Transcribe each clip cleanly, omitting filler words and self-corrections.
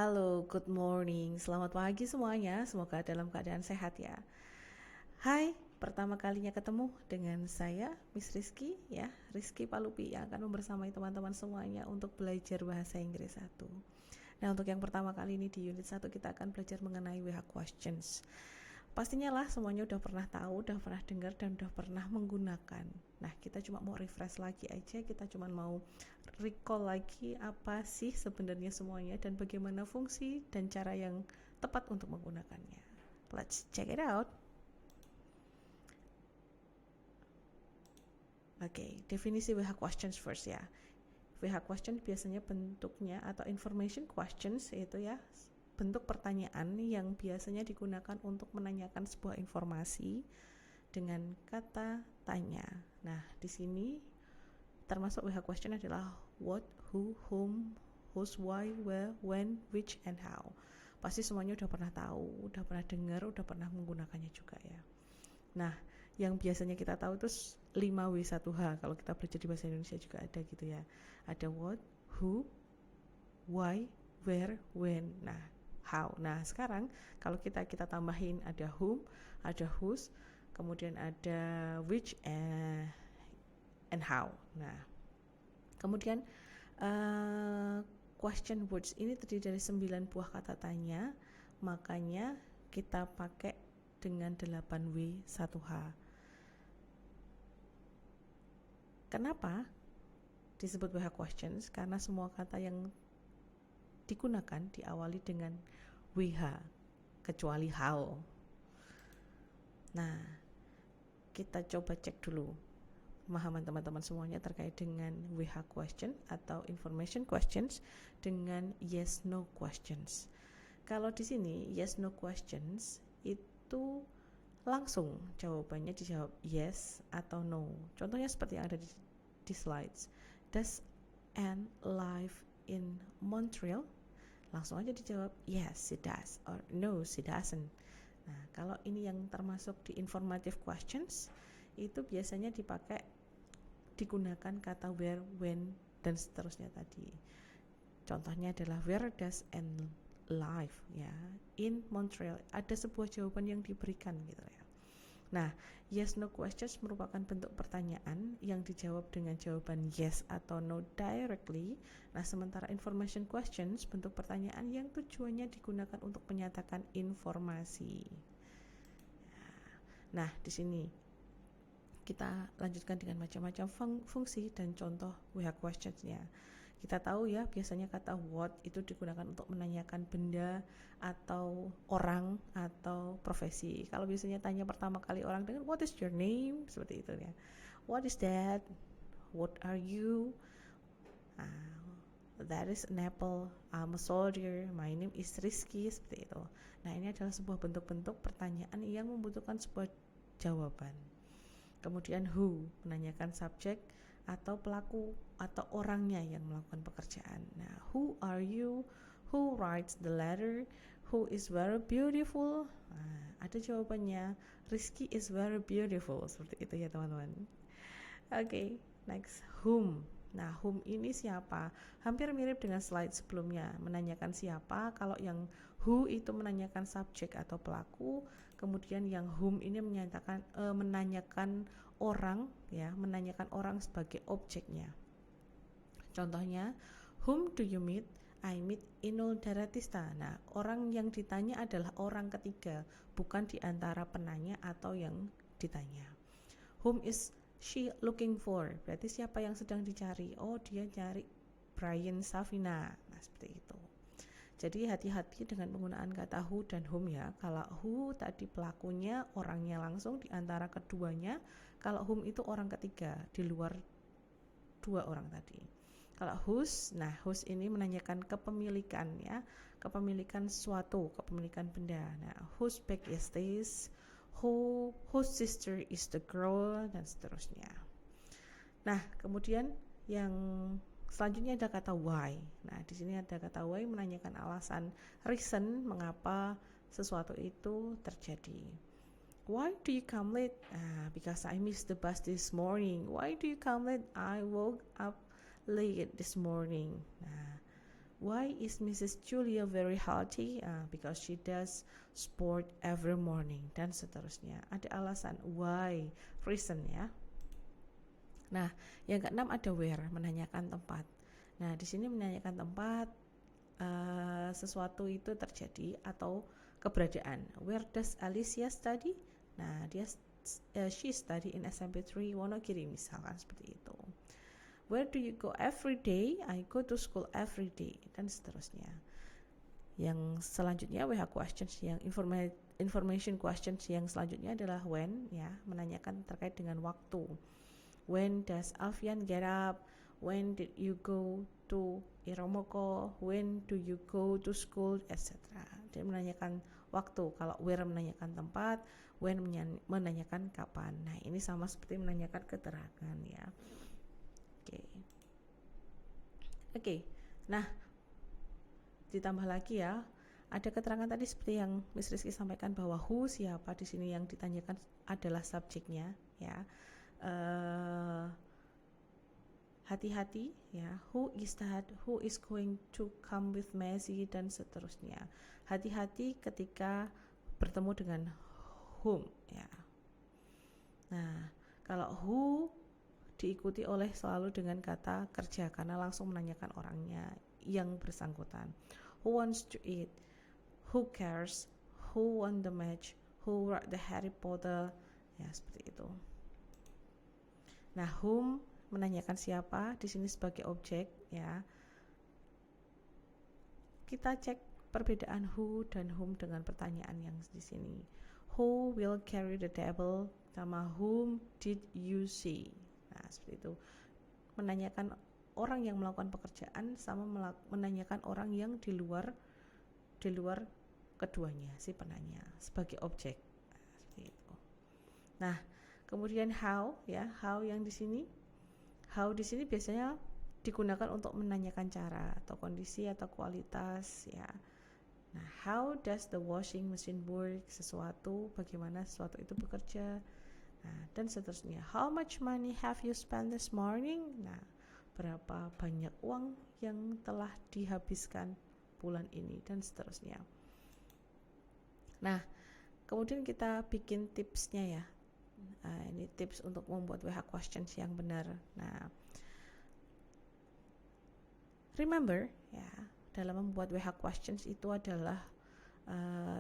Halo, good morning. Selamat pagi semuanya. Semoga dalam keadaan sehat ya. Hai, pertama kalinya ketemu dengan saya, Miss Rizky ya, Rizky Palupi yang akan membersamai teman-teman semuanya untuk belajar bahasa Inggris 1. Nah, untuk yang pertama kali ini di unit 1 kita akan belajar mengenai WH questions. Pastinya lah semuanya udah pernah tahu, udah pernah dengar, dan udah pernah menggunakan. Nah, kita cuma mau refresh lagi aja, kita cuma mau recall lagi apa sih sebenarnya semuanya dan bagaimana fungsi dan cara yang tepat untuk menggunakannya. Let's check it out. Oke, definisi WH questions first ya. WH question biasanya bentuknya atau information questions itu ya, bentuk pertanyaan yang biasanya digunakan untuk menanyakan sebuah informasi dengan kata tanya. Nah, di sini termasuk WH question adalah what, who, whom, whose, why, where, when, which, and how. Pasti semuanya udah pernah tahu, udah pernah dengar, udah pernah menggunakannya juga ya. Nah, yang biasanya kita tahu itu 5W1H. Kalau kita belajar di bahasa Indonesia juga ada gitu ya. Ada what, who, why, where, when. Nah, how. Nah, sekarang kalau kita tambahin ada whom, ada whose, kemudian ada which and how. Nah, kemudian question words ini terdiri dari 9 buah kata tanya, makanya kita pakai dengan 8W1H. Kenapa disebut WH questions? Karena semua kata yang digunakan diawali dengan WH, kecuali how. Nah, kita coba cek dulu pemahaman teman-teman semuanya terkait dengan WH question atau information questions dengan yes no questions. Kalau di sini yes no questions itu langsung jawabannya dijawab yes atau no. Contohnya seperti yang ada di slides. Does Anne live in Montreal? Langsung aja dijawab yes she does or no she doesn't. Nah, kalau ini yang termasuk di informative questions itu biasanya digunakan kata where, when, dan seterusnya tadi. Contohnya adalah where does Anne live ya, in Montreal. Ada sebuah jawaban yang diberikan gitu ya. Nah, yes no questions merupakan bentuk pertanyaan yang dijawab dengan jawaban yes atau no directly. Nah, sementara information questions bentuk pertanyaan yang tujuannya digunakan untuk menyatakan informasi. Nah, di sini kita lanjutkan dengan macam-macam fungsi dan contoh WH questions-nya. Kita tahu ya, biasanya kata what itu digunakan untuk menanyakan benda atau orang atau profesi. Kalau biasanya tanya pertama kali orang dengan what is your name, seperti itu ya. What is that? What are you? That is an apple. I'm a soldier. My name is Rizky, seperti itu. Nah, ini adalah sebuah bentuk-bentuk pertanyaan yang membutuhkan sebuah jawaban. Kemudian who, menanyakan subjek atau pelaku atau orangnya yang melakukan pekerjaan. Nah, who are you? Who writes the letter? Who is very beautiful? Nah, ada jawabannya. Rizky is very beautiful. Seperti itu ya teman-teman. Oke, next whom. Nah, whom ini siapa? Hampir mirip dengan slide sebelumnya, menanyakan siapa. Kalau yang who itu menanyakan subjek atau pelaku, kemudian yang whom ini menanyakan orang ya, menanyakan orang sebagai objeknya. Contohnya, whom do you meet? I meet Inul Daratista. Nah, orang yang ditanya adalah orang ketiga, bukan di antara penanya atau yang ditanya. Whom is she looking for? Berarti siapa yang sedang dicari? Oh, dia cari Brian Safina. Nah, seperti itu. Jadi hati-hati dengan penggunaan kata who dan whom ya. Kalau who tadi pelakunya, orangnya langsung di antara keduanya. Kalau whom itu orang ketiga di luar dua orang tadi. Kalau whose, nah whose ini menanyakan kepemilikan ya, kepemilikan suatu, kepemilikan benda. Nah, whose bag is this? Whose sister is the girl, dan seterusnya. Nah, kemudian yang selanjutnya ada kata why. Nah, di sini ada kata why menanyakan alasan, reason mengapa sesuatu itu terjadi. Why do you come late? Because I missed the bus this morning. Why do you come late? I woke up late this morning. Nah, Why is Mrs. Julia very healthy? Because she does sport every morning, dan seterusnya. Ada alasan, why, reason ya. Nah, yang keenam ada where, menanyakan tempat. Nah, di sini menanyakan tempat sesuatu itu terjadi atau keberadaan. Where does Alicia study? Nah, she study in SMP 3 Wonogiri misalkan seperti itu. Where do you go every day? I go to school every day, dan seterusnya. Yang selanjutnya WH questions, yang information questions yang selanjutnya adalah when, ya, menanyakan terkait dengan waktu. When does Alfian get up? When did you go to Iromoko? When do you go to school, etc. Dia menanyakan waktu. Kalau where menanyakan tempat, when menanyakan kapan. Nah, ini sama seperti menanyakan keterangan ya. Oke. Nah, ditambah lagi ya, ada keterangan tadi seperti yang Miss Rizky sampaikan bahwa who, siapa, di sini yang ditanyakan adalah subjeknya ya. Hati-hati ya, who is that, who is going to come with Messi, dan seterusnya. Hati-hati ketika bertemu dengan whom ya. Nah, kalau who diikuti oleh selalu dengan kata kerja karena langsung menanyakan orangnya yang bersangkutan. Who wants to eat? Who cares? Who won the match? Who wrote the Harry Potter? Ya, seperti itu. Nah, whom menanyakan siapa, di sini sebagai objek ya. Kita cek perbedaan who dan whom dengan pertanyaan yang di sini. Who will carry the table sama whom did you see? Nah, seperti itu. Menanyakan orang yang melakukan pekerjaan sama menanyakan orang yang di luar keduanya, si penanya sebagai objek. Nah, seperti itu. Nah, kemudian how ya, how yang di sini. How di sini biasanya digunakan untuk menanyakan cara atau kondisi atau kualitas ya. Nah, how does the washing machine work? Sesuatu, bagaimana sesuatu itu bekerja. Nah, dan seterusnya. How much money have you spent this morning? Nah, berapa banyak uang yang telah dihabiskan bulan ini, dan seterusnya. Nah, kemudian kita bikin tipsnya ya. Ini tips untuk membuat WH questions yang benar. Nah, remember ya, dalam membuat WH questions itu adalah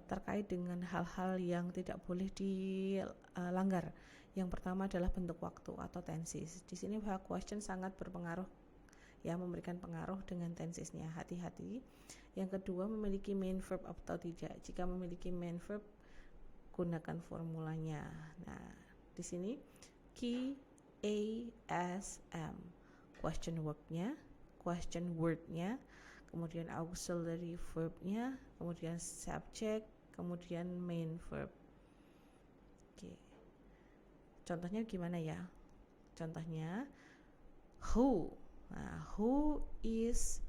terkait dengan hal-hal yang tidak boleh dilanggar. Yang pertama adalah bentuk waktu atau tenses. Di sini WH question sangat berpengaruh ya, memberikan pengaruh dengan tensesnya. Hati-hati. Yang kedua, memiliki main verb atau tidak. Jika memiliki main verb, gunakan formulanya. Nah, di sini KASM, question verbnya, question wordnya, kemudian auxiliary verbnya, kemudian subject, kemudian main verb. Oke. Contohnya gimana ya? Contohnya who. Nah, who is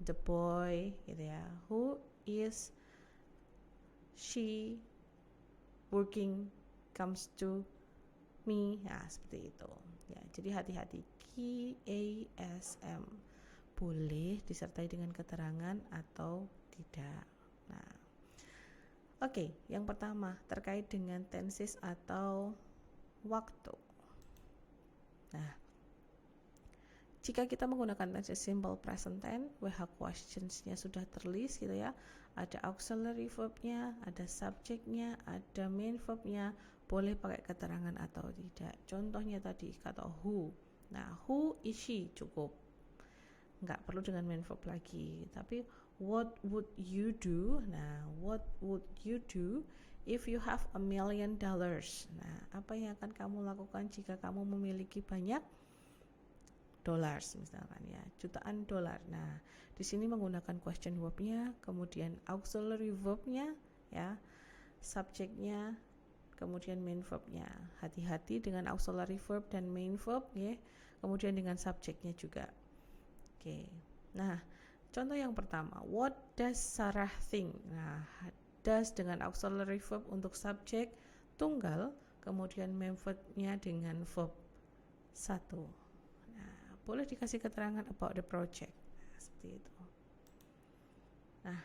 the boy gitu ya. Who is she working comes to me. Nah, seperti itu. Ya, jadi hati-hati. KASM boleh disertai dengan keterangan atau tidak. Nah, oke, yang pertama terkait dengan tenses atau waktu. Nah, jika kita menggunakan tense simple present tense, WH questionsnya sudah terlist gitu ya. Ada auxiliary verbnya, ada subjeknya, ada main verbnya, boleh pakai keterangan atau tidak. Contohnya tadi kata who. Nah, who is she cukup. Nggak perlu dengan main verb lagi. Tapi what would you do? Nah, what would you do if you have $1 million? Nah, apa yang akan kamu lakukan jika kamu memiliki banyak dollars misalkan ya, jutaan dolar. Nah, di sini menggunakan question verbnya, kemudian auxiliary verbnya ya, subjeknya, kemudian main verbnya. Hati-hati dengan auxiliary verb dan main verb ya, kemudian dengan subjeknya juga. Oke. Nah, contoh yang pertama, what does Sarah think? Nah, does dengan auxiliary verb untuk subjek tunggal, kemudian main verbnya dengan verb satu. Boleh dikasih keterangan about the project. Nah, seperti itu. Nah,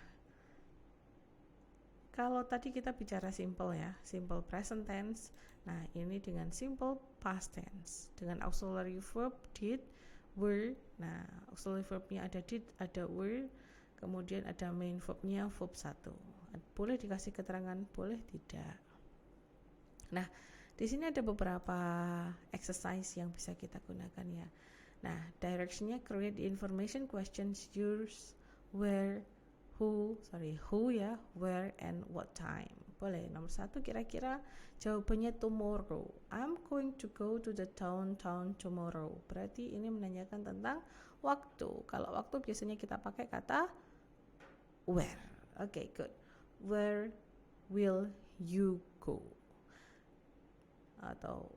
kalau tadi kita bicara simple ya, simple present tense. Nah, ini dengan simple past tense. Dengan auxiliary verb did, were. Nah, auxiliary verbnya ada did, ada were. Kemudian ada main verbnya verb 1. Boleh dikasih keterangan, boleh tidak. Nah, di sini ada beberapa exercise yang bisa kita gunakan ya. Nah, directionnya create the information questions, use, where, who ya, where and what time. Boleh. Nomor 1 kira-kira jawabannya tomorrow. I'm going to go to the town tomorrow. Berarti ini menanyakan tentang waktu. Kalau waktu biasanya kita pakai kata where. Okay, good. Where will you go? Atau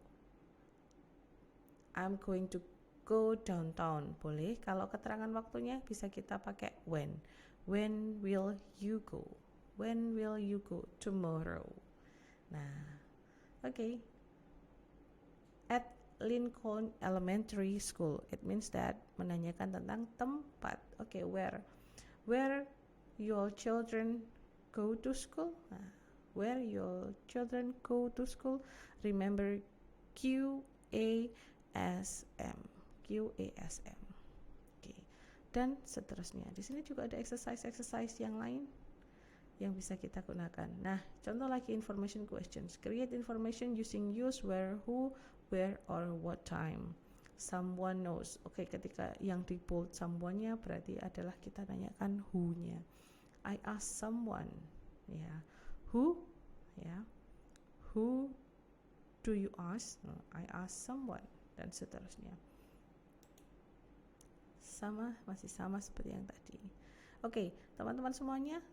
I'm going to go downtown. Boleh. Kalau keterangan waktunya bisa kita pakai when. When will you go? When will you go? Tomorrow. Nah, okay. At Lincoln Elementary School. It means that menanyakan tentang tempat. Okay, where? Where your children go to school? Nah, where your children go to school? Remember QASM. QASM. Oke. Dan seterusnya. Di sini juga ada exercise yang lain yang bisa kita gunakan. Nah, contoh lagi information questions. Create information using use, where, who, where, or what time. Someone knows. Oke, ketika yang di bold someone-nya berarti adalah kita tanyakan who-nya. I ask someone. Ya. Who? Ya. Who do you ask? No, I ask someone. Dan seterusnya. Masih sama seperti yang tadi. Oke, teman-teman semuanya,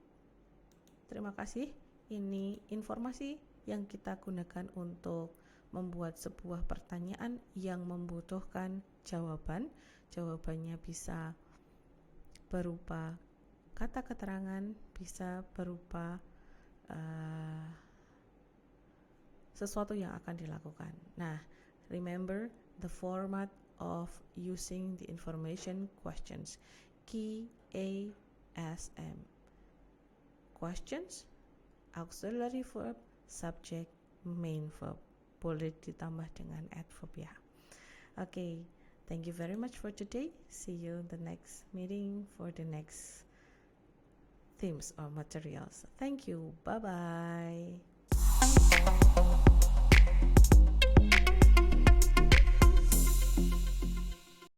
terima kasih. Ini informasi yang kita gunakan untuk membuat sebuah pertanyaan yang membutuhkan jawaban. Jawabannya bisa berupa kata keterangan, bisa berupa sesuatu yang akan dilakukan. Nah, remember the format of using the information questions. QASM. Questions, auxiliary verb, subject, main verb. Boleh ditambah dengan adverb ya. Okay, thank you very much for today. See you in the next meeting for the next themes or materials. Thank you. Bye-bye.